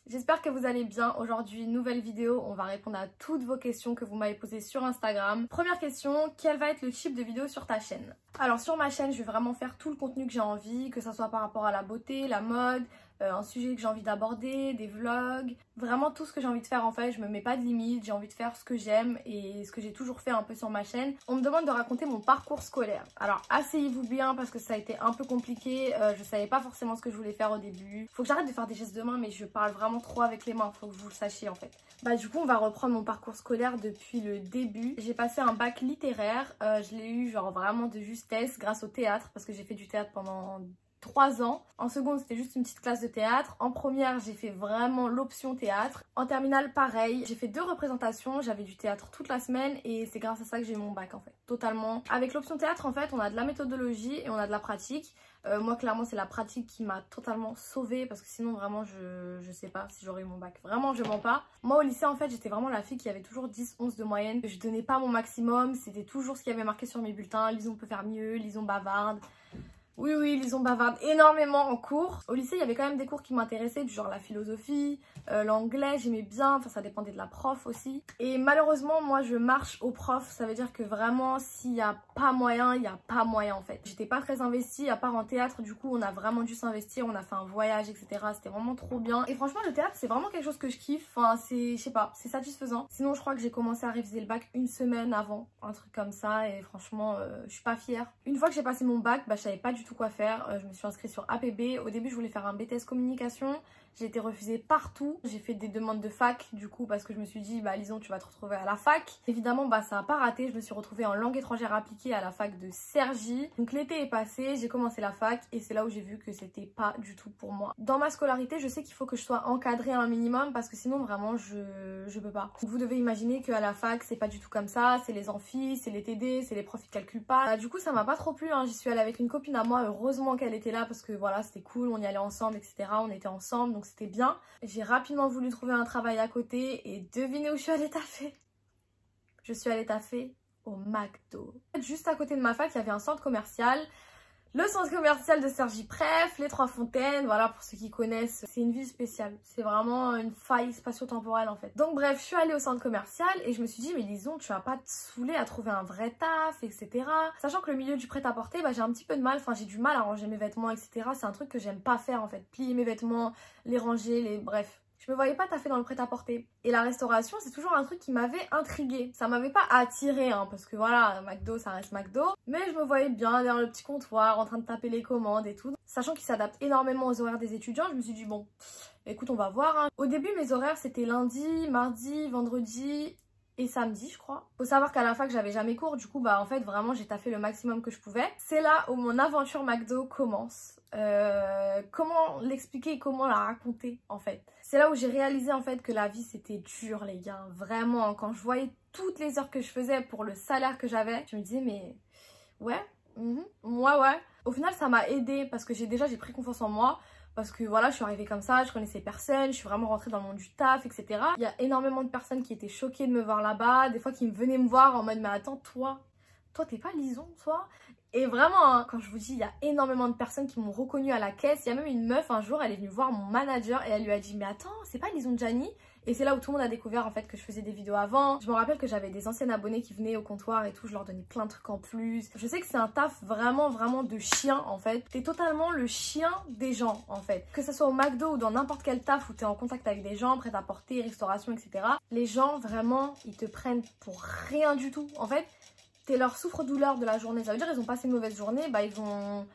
J'espère que vous allez bien. Aujourd'hui, nouvelle vidéo, on va répondre à toutes vos questions que vous m'avez posées sur Instagram. Première question, quel va être le type de vidéo sur ta chaîne? Alors sur ma chaîne, je vais vraiment faire tout le contenu que j'ai envie, que ça soit par rapport à la beauté, la mode, un sujet que j'ai envie d'aborder, des vlogs, vraiment tout ce que j'ai envie de faire en fait. Je me mets pas de limite, j'ai envie de faire ce que j'aime et ce que j'ai toujours fait un peu sur ma chaîne. On me demande de raconter mon parcours scolaire. Alors asseyez-vous bien parce que ça a été un peu compliqué, je savais pas forcément ce que je voulais faire au début. Faut que j'arrête de faire des gestes de main, mais je parle vraiment trop avec les mains, faut que vous le sachiez en fait. Du coup on va reprendre mon parcours scolaire depuis le début. J'ai passé un bac littéraire, je l'ai eu genre vraiment de justesse grâce au théâtre parce que j'ai fait du théâtre pendant 3 ans. En seconde, c'était juste une petite classe de théâtre. En première, j'ai fait vraiment l'option théâtre. En terminale, pareil. J'ai fait 2 représentations. J'avais du théâtre toute la semaine et c'est grâce à ça que j'ai eu mon bac en fait. Totalement. Avec l'option théâtre, en fait, on a de la méthodologie et on a de la pratique. Moi, clairement, c'est la pratique qui m'a totalement sauvée parce que sinon, vraiment, je sais pas si j'aurais eu mon bac. Vraiment, je mens pas. Moi, au lycée, en fait, j'étais vraiment la fille qui avait toujours 10-11 de moyenne. Je donnais pas mon maximum. C'était toujours ce qui avait marqué sur mes bulletins. Lison peut faire mieux, Lison bavarde. Oui, Lison bavarde énormément en cours. Au lycée, il y avait quand même des cours qui m'intéressaient, du genre la philosophie, l'anglais, j'aimais bien, enfin ça dépendait de la prof aussi. Et malheureusement, moi je marche au prof, ça veut dire que vraiment s'il n'y a pas moyen, il n'y a pas moyen en fait. J'étais pas très investie, à part en théâtre, du coup on a vraiment dû s'investir, on a fait un voyage, etc. C'était vraiment trop bien. Et franchement, le théâtre, c'est vraiment quelque chose que je kiffe, enfin c'est, je sais pas, c'est satisfaisant. Sinon, je crois que j'ai commencé à réviser le bac une semaine avant, un truc comme ça, et franchement, je suis pas fière. Une fois que j'ai passé mon bac, je savais pas du tout quoi faire. Je me suis inscrite sur APB. Au début, je voulais faire un BTS communication. J'ai été refusée partout. J'ai fait des demandes de fac du coup parce que je me suis dit Lison, tu vas te retrouver à la fac. Évidemment, ça a pas raté. Je me suis retrouvée en langue étrangère appliquée à la fac de Cergy. Donc l'été est passé, j'ai commencé la fac et c'est là où j'ai vu que c'était pas du tout pour moi. Dans ma scolarité, je sais qu'il faut que je sois encadrée un minimum parce que sinon vraiment je peux pas. Donc vous devez imaginer qu'à la fac, c'est pas du tout comme ça. C'est les amphis, c'est les TD, c'est les profs qui calculent pas. Du coup, ça m'a pas trop plu. J'y suis allée avec une copine à moi. Heureusement qu'elle était là parce que voilà, c'était cool. On y allait ensemble, etc. On était ensemble, donc c'était bien. J'ai rapidement voulu trouver un travail à côté et devinez où je suis allée taffer. Je suis allée taffer au McDo. Juste à côté de ma fac, il y avait un centre commercial. Le centre commercial de Cergy-Pref, les Trois Fontaines, voilà pour ceux qui connaissent, c'est une ville spéciale. C'est vraiment une faille spatio-temporelle en fait. Donc bref, je suis allée au centre commercial et je me suis dit mais Lison, tu vas pas te saouler à trouver un vrai taf, etc. Sachant que le milieu du prêt-à-porter, j'ai un petit peu de mal, j'ai du mal à ranger mes vêtements, etc. C'est un truc que j'aime pas faire en fait. Plier mes vêtements, les ranger, bref. Je me voyais pas taffer dans le prêt-à-porter. Et la restauration, c'est toujours un truc qui m'avait intriguée. Ça m'avait pas attirée, parce que voilà, McDo, ça reste McDo. Mais je me voyais bien derrière le petit comptoir, en train de taper les commandes et tout. Sachant qu'il s'adapte énormément aux horaires des étudiants, je me suis dit, bon, écoute, on va voir. Au début, mes horaires, c'était lundi, mardi, vendredi et samedi, je crois. Faut savoir qu'à la fac, j'avais jamais cours. Du coup, en fait, vraiment, j'ai taffé le maximum que je pouvais. C'est là où mon aventure McDo commence. Comment l'expliquer, comment la raconter en fait. C'est là où j'ai réalisé en fait que la vie c'était dur les gars, vraiment. Quand je voyais toutes les heures que je faisais pour le salaire que j'avais, je me disais mais ouais, moi ouais. Au final ça m'a aidée parce que j'ai pris confiance en moi. Parce que voilà, je suis arrivée comme ça, je connaissais personne, je suis vraiment rentrée dans le monde du taf, etc. Il y a énormément de personnes qui étaient choquées de me voir là-bas, des fois qui venaient me voir en mode mais attends, toi t'es pas Lison, toi? Et vraiment, quand je vous dis, il y a énormément de personnes qui m'ont reconnue à la caisse. Il y a même une meuf, un jour, elle est venue voir mon manager et elle lui a dit mais attends, c'est pas Lison Gianni? Et c'est là où tout le monde a découvert en fait que je faisais des vidéos avant. Je me rappelle que j'avais des anciennes abonnés qui venaient au comptoir et tout, je leur donnais plein de trucs en plus. Je sais que c'est un taf vraiment de chien en fait. T'es totalement le chien des gens en fait. Que ce soit au McDo ou dans n'importe quel taf où t'es en contact avec des gens, prêt à porter, restauration, etc. Les gens vraiment, ils te prennent pour rien du tout. En fait, t'es leur souffre-douleur de la journée. Ça veut dire ils ont passé une mauvaise journée,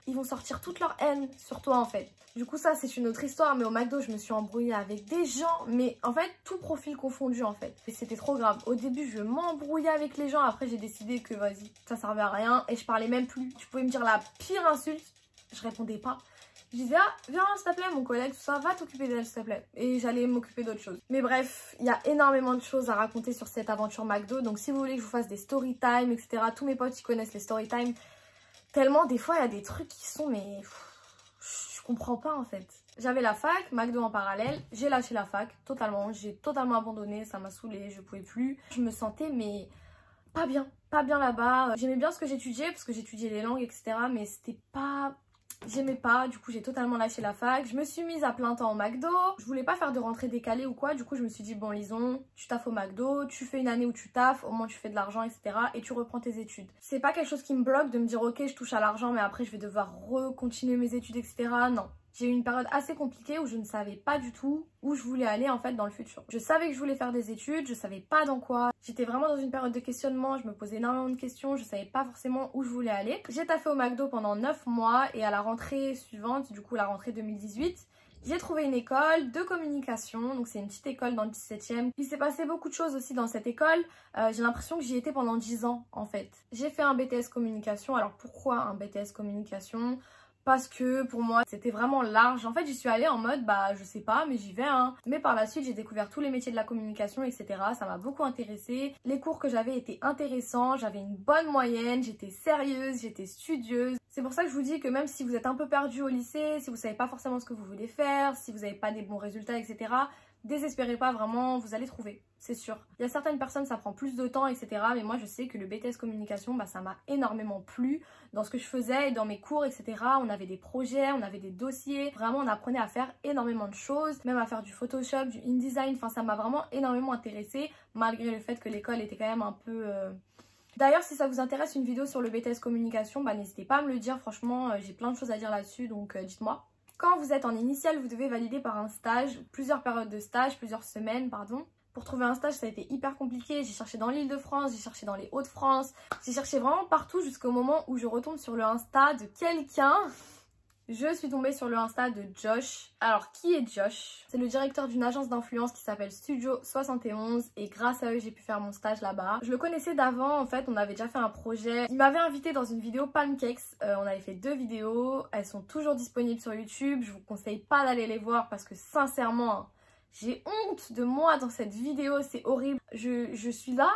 ils vont sortir toute leur haine sur toi en fait. Du coup ça c'est une autre histoire, mais au McDo je me suis embrouillée avec des gens, mais en fait tout profil confondu en fait. Et c'était trop grave. Au début je m'embrouillais avec les gens, après j'ai décidé que vas-y, ça servait à rien et je parlais même plus. Tu pouvais me dire la pire insulte, je répondais pas. Je disais ah viens s'il te plaît mon collègue, tout ça, va t'occuper d'elle s'il te plaît. Et j'allais m'occuper d'autres choses. Mais bref, il y a énormément de choses à raconter sur cette aventure McDo. Donc si vous voulez que je vous fasse des story time, etc. Tous mes potes ils connaissent les story time. Tellement des fois il y a des trucs qui sont mais je comprends pas en fait. J'avais la fac, McDo en parallèle, j'ai lâché la fac totalement. J'ai totalement abandonné, ça m'a saoulée, je pouvais plus. Je me sentais mais pas bien là-bas. J'aimais bien ce que j'étudiais parce que j'étudiais les langues, etc. Mais c'était pas J'aimais pas, du coup j'ai totalement lâché la fac. Je me suis mise à plein temps au McDo. Je voulais pas faire de rentrée décalée ou quoi. Du coup je me suis dit bon Lison, tu taffes au McDo, tu fais une année où tu taffes, au moins tu fais de l'argent, etc. Et tu reprends tes études. C'est pas quelque chose qui me bloque de me dire ok je touche à l'argent mais après je vais devoir recontinuer mes études, etc. Non. J'ai eu une période assez compliquée où je ne savais pas du tout où je voulais aller en fait dans le futur. Je savais que je voulais faire des études, je savais pas dans quoi. J'étais vraiment dans une période de questionnement, je me posais énormément de questions, je savais pas forcément où je voulais aller. J'ai taffé au McDo pendant 9 mois et à la rentrée suivante, du coup la rentrée 2018, j'ai trouvé une école de communication, donc c'est une petite école dans le 17e. Il s'est passé beaucoup de choses aussi dans cette école, j'ai l'impression que j'y étais pendant 10 ans en fait. J'ai fait un BTS communication, alors pourquoi un BTS communication ? Parce que pour moi c'était vraiment large. En fait j'y suis allée en mode bah je sais pas mais j'y vais hein. Mais par la suite j'ai découvert tous les métiers de la communication etc. Ça m'a beaucoup intéressée. Les cours que j'avais étaient intéressants, j'avais une bonne moyenne, j'étais sérieuse, j'étais studieuse. C'est pour ça que je vous dis que même si vous êtes un peu perdu au lycée, si vous savez pas forcément ce que vous voulez faire, si vous n'avez pas des bons résultats etc. Désespérez pas, vraiment, vous allez trouver, c'est sûr. Il y a certaines personnes, ça prend plus de temps, etc. Mais moi, je sais que le BTS communication, bah, ça m'a énormément plu dans ce que je faisais et dans mes cours, etc. On avait des projets, on avait des dossiers. Vraiment, on apprenait à faire énormément de choses, même à faire du Photoshop, du InDesign. Enfin, ça m'a vraiment énormément intéressée, malgré le fait que l'école était quand même un peu... D'ailleurs, si ça vous intéresse une vidéo sur le BTS communication, bah, n'hésitez pas à me le dire. Franchement, j'ai plein de choses à dire là-dessus, donc dites-moi. Quand vous êtes en initiale, vous devez valider par un stage, plusieurs périodes de stage, plusieurs semaines, pardon. Pour trouver un stage, ça a été hyper compliqué. J'ai cherché dans l'Île-de-France, j'ai cherché dans les Hauts-de-France. J'ai cherché vraiment partout jusqu'au moment où je retombe sur le Insta de quelqu'un. Je suis tombée sur le Insta de Josh. Alors, qui est Josh? C'est le directeur d'une agence d'influence qui s'appelle Studio 71 et grâce à eux, j'ai pu faire mon stage là-bas. Je le connaissais d'avant, en fait, on avait déjà fait un projet. Il m'avait invité dans une vidéo Pancakes. On avait fait 2 vidéos, elles sont toujours disponibles sur YouTube. Je vous conseille pas d'aller les voir parce que sincèrement, j'ai honte de moi dans cette vidéo, c'est horrible. Je suis là.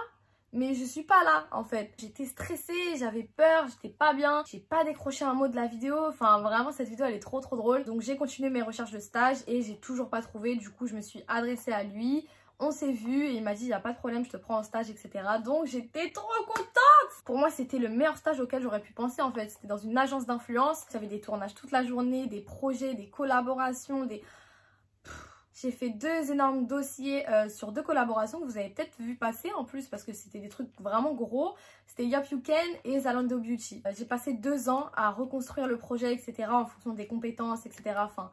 Mais je suis pas là en fait. J'étais stressée, j'avais peur, j'étais pas bien. J'ai pas décroché un mot de la vidéo. Enfin vraiment cette vidéo elle est trop drôle. Donc j'ai continué mes recherches de stage et j'ai toujours pas trouvé. Du coup je me suis adressée à lui. On s'est vu et il m'a dit y a pas de problème, je te prends en stage etc. Donc j'étais trop contente. Pour moi c'était le meilleur stage auquel j'aurais pu penser en fait. C'était dans une agence d'influence. J'avais des tournages toute la journée, des projets, des collaborations, des... J'ai fait 2 énormes dossiers sur 2 collaborations que vous avez peut-être vu passer en plus parce que c'était des trucs vraiment gros. C'était Yop You Can et Zalando Beauty. J'ai passé 2 ans à reconstruire le projet, etc. en fonction des compétences, etc. Enfin,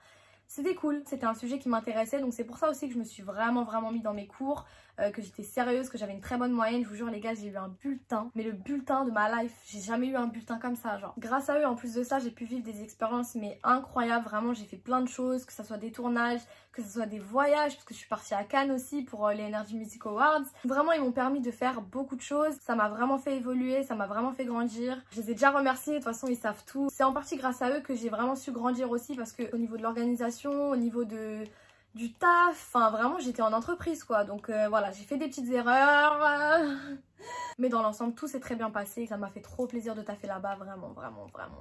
c'était cool, c'était un sujet qui m'intéressait. Donc c'est pour ça aussi que je me suis vraiment mis dans mes cours, que j'étais sérieuse, que j'avais une très bonne moyenne. Je vous jure les gars, j'ai eu un bulletin. Mais le bulletin de ma life, j'ai jamais eu un bulletin comme ça genre. Grâce à eux, en plus de ça, j'ai pu vivre des expériences mais incroyables. Vraiment, j'ai fait plein de choses, que ce soit des tournages, que ce soit des voyages, parce que je suis partie à Cannes aussi pour les Energy Music Awards. Vraiment, ils m'ont permis de faire beaucoup de choses. Ça m'a vraiment fait évoluer, ça m'a vraiment fait grandir. Je les ai déjà remerciés, de toute façon, ils savent tout. C'est en partie grâce à eux que j'ai vraiment su grandir aussi, parce que au niveau de l'organisation, au niveau du taf, enfin vraiment, j'étais en entreprise quoi. Donc voilà, j'ai fait des petites erreurs. Mais dans l'ensemble, tout s'est très bien passé. Ça m'a fait trop plaisir de taffer là-bas, vraiment.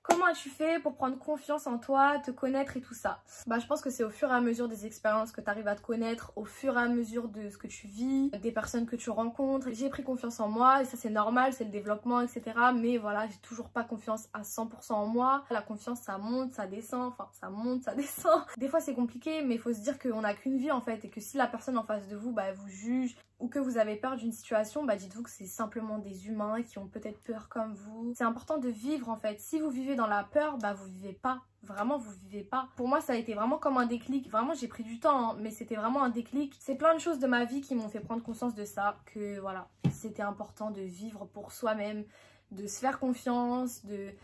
Comment as-tu fait pour prendre confiance en toi, te connaître et tout ça? Bah, je pense que c'est au fur et à mesure des expériences que tu arrives à te connaître, au fur et à mesure de ce que tu vis, des personnes que tu rencontres. J'ai pris confiance en moi et ça c'est normal, c'est le développement, etc. Mais voilà, j'ai toujours pas confiance à 100% en moi. La confiance, ça monte, ça descend, enfin ça monte, ça descend. Des fois c'est compliqué, mais il faut se dire qu'on n'a qu'une vie en fait et que si la personne en face de vous, bah, elle vous juge ou que vous avez peur d'une situation, bah dites-vous que c'est simplement des humains qui ont peut-être peur comme vous. C'est important de vivre en fait. Si vous vivez dans la peur, bah vous vivez pas. Vraiment, vous vivez pas. Pour moi, ça a été vraiment comme un déclic. Vraiment, j'ai pris du temps, hein, mais c'était vraiment un déclic. C'est plein de choses de ma vie qui m'ont fait prendre conscience de ça. Que voilà, c'était important de vivre pour soi-même, de se faire confiance, de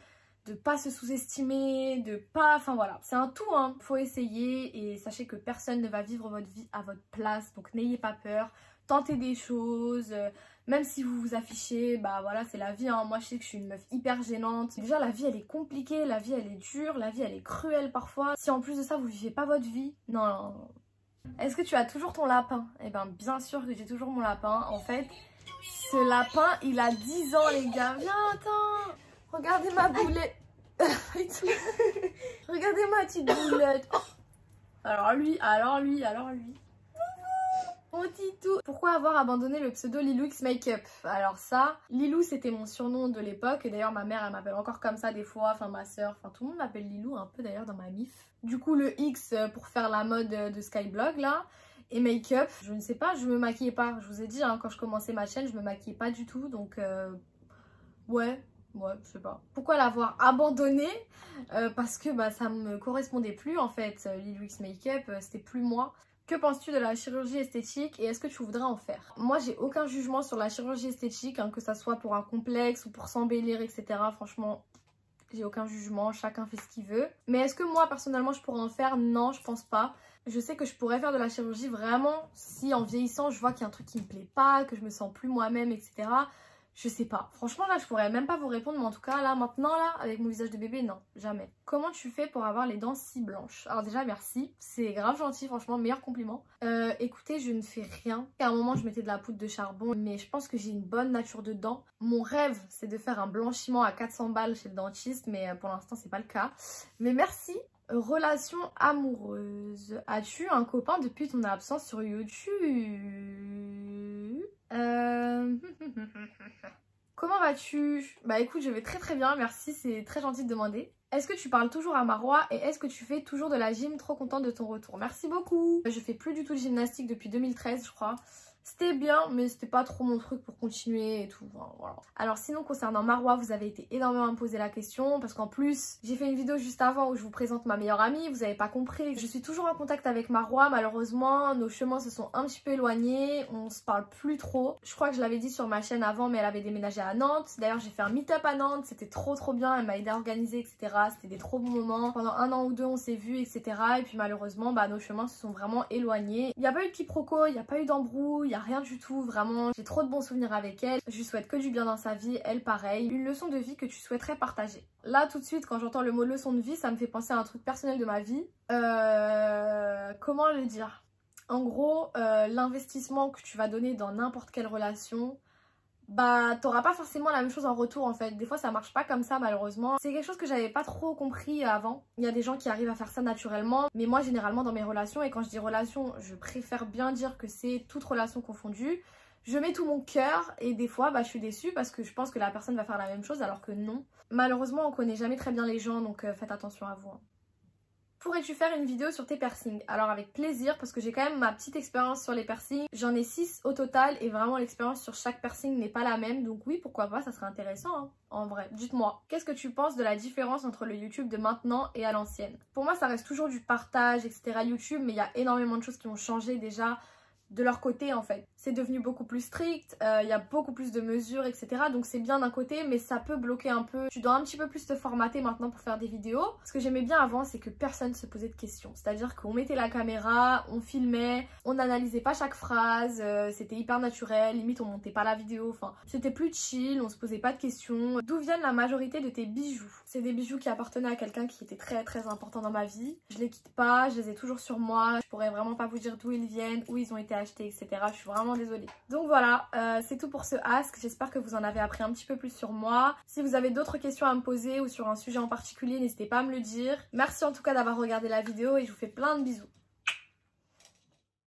pas se sous-estimer, de pas... Enfin voilà, c'est un tout, hein. Faut essayer et sachez que personne ne va vivre votre vie à votre place. Donc n'ayez pas peur. Tentez des choses, même si vous vous affichez, bah voilà, c'est la vie, hein. Moi je sais que je suis une meuf hyper gênante. Déjà la vie elle est compliquée, la vie elle est dure, la vie elle est cruelle parfois. Si en plus de ça vous vivez pas votre vie, non. Est-ce que tu as toujours ton lapin? Eh ben bien sûr que j'ai toujours mon lapin. En fait, ce lapin il a 10 ans les gars. Viens, attends, regardez ma boulette. Regardez ma petite boulette. Oh. Alors lui. On dit tout. Pourquoi avoir abandonné le pseudo Lilou X Makeup? Alors ça, Lilou c'était mon surnom de l'époque. Et d'ailleurs ma mère elle m'appelle encore comme ça des fois. Enfin ma soeur, enfin tout le monde m'appelle Lilou un peu d'ailleurs dans ma mif. Du coup le X pour faire la mode de Skyblog là. Et make-up, je ne sais pas, je me maquillais pas. Je vous ai dit hein, quand je commençais ma chaîne je me maquillais pas du tout. Donc ouais, je sais pas. Pourquoi l'avoir abandonné? Parce que bah, ça me correspondait plus en fait. Lilou X Makeup c'était plus moi. Que penses-tu de la chirurgie esthétique et est-ce que tu voudrais en faire? Moi j'ai aucun jugement sur la chirurgie esthétique, hein, que ça soit pour un complexe ou pour s'embellir etc. Franchement j'ai aucun jugement, chacun fait ce qu'il veut. Mais est-ce que moi personnellement je pourrais en faire? Non, je pense pas. Je sais que je pourrais faire de la chirurgie vraiment si en vieillissant je vois qu'il y a un truc qui me plaît pas, que je me sens plus moi-même etc. Je sais pas. Franchement là je pourrais même pas vous répondre, mais en tout cas là maintenant là avec mon visage de bébé non, jamais. Comment tu fais pour avoir les dents si blanches? Alors déjà merci, c'est grave gentil, franchement meilleur compliment. Écoutez, je ne fais rien. À un moment je mettais de la poudre de charbon, mais je pense que j'ai une bonne nature de dents. Mon rêve c'est de faire un blanchiment à 400 balles chez le dentiste, mais pour l'instant c'est pas le cas. Mais merci. Relation amoureuse. As-tu un copain depuis ton absence sur YouTube? Comment vas-tu? Bah écoute, je vais très très bien, merci, c'est très gentil de demander. Est-ce que tu parles toujours à Marois et est-ce que tu fais toujours de la gym? Trop contente de ton retour. Merci beaucoup. Je fais plus du tout de gymnastique depuis 2013 je crois. C'était bien, mais c'était pas trop mon truc pour continuer et tout. Enfin, voilà. Alors sinon, concernant Marois, vous avez été énormément à me poser la question. Parce qu'en plus, j'ai fait une vidéo juste avant où je vous présente ma meilleure amie. Vous avez pas compris. Je suis toujours en contact avec Marois. Malheureusement, nos chemins se sont un petit peu éloignés. On se parle plus trop. Je crois que je l'avais dit sur ma chaîne avant, mais elle avait déménagé à Nantes. D'ailleurs, j'ai fait un meet-up à Nantes. C'était trop bien. Elle m'a aidé à organiser, etc. C'était des trop bons moments. Pendant 1 an ou 2, on s'est vus, etc. Et puis malheureusement, bah, nos chemins se sont vraiment éloignés. Il n'y a pas eu de quiproquo, il n'y a pas eu d'embrouille, rien du tout, vraiment j'ai trop de bons souvenirs avec elle, je lui souhaite que du bien dans sa vie, elle pareil. Une leçon de vie que tu souhaiterais partager? Là tout de suite quand j'entends le mot leçon de vie ça me fait penser à un truc personnel de ma vie. Comment le dire? En gros l'investissement que tu vas donner dans n'importe quelle relation, bah t'auras pas forcément la même chose en retour en fait. Des fois ça marche pas comme ça malheureusement. C'est quelque chose que j'avais pas trop compris avant. Il y a des gens qui arrivent à faire ça naturellement, mais moi généralement dans mes relations, et quand je dis relation je préfère bien dire que c'est toute relation confondue, je mets tout mon cœur et des fois bah je suis déçue parce que je pense que la personne va faire la même chose alors que non. Malheureusement on connaît jamais très bien les gens, donc faites attention à vous. Pourrais-tu faire une vidéo sur tes piercings? Alors avec plaisir parce que j'ai quand même ma petite expérience sur les piercings. J'en ai 6 au total et vraiment l'expérience sur chaque piercing n'est pas la même. Donc oui, pourquoi pas, ça serait intéressant hein, en vrai. Dites-moi, qu'est-ce que tu penses de la différence entre le YouTube de maintenant et à l'ancienne? Pour moi ça reste toujours du partage etc. YouTube, mais il y a énormément de choses qui ont changé déjà de leur côté en fait. C'est devenu beaucoup plus strict, il y a beaucoup plus de mesures etc. Donc c'est bien d'un côté mais ça peut bloquer un peu. Tu dois un petit peu plus te formater maintenant pour faire des vidéos. Ce que j'aimais bien avant c'est que personne se posait de questions. C'est-à-dire qu'on mettait la caméra, on filmait, on n'analysait pas chaque phrase, c'était hyper naturel, limite on montait pas la vidéo, enfin c'était plus chill, on se posait pas de questions. D'où viennent la majorité de tes bijoux? C'est des bijoux qui appartenaient à quelqu'un qui était très important dans ma vie. Je les quitte pas, je les ai toujours sur moi. Je pourrais vraiment pas vous dire d'où ils viennent, où ils ont été achetés, etc. Je suis vraiment désolée. Donc voilà, c'est tout pour ce ask. J'espère que vous en avez appris un petit peu plus sur moi. Si vous avez d'autres questions à me poser ou sur un sujet en particulier, n'hésitez pas à me le dire. Merci en tout cas d'avoir regardé la vidéo et je vous fais plein de bisous.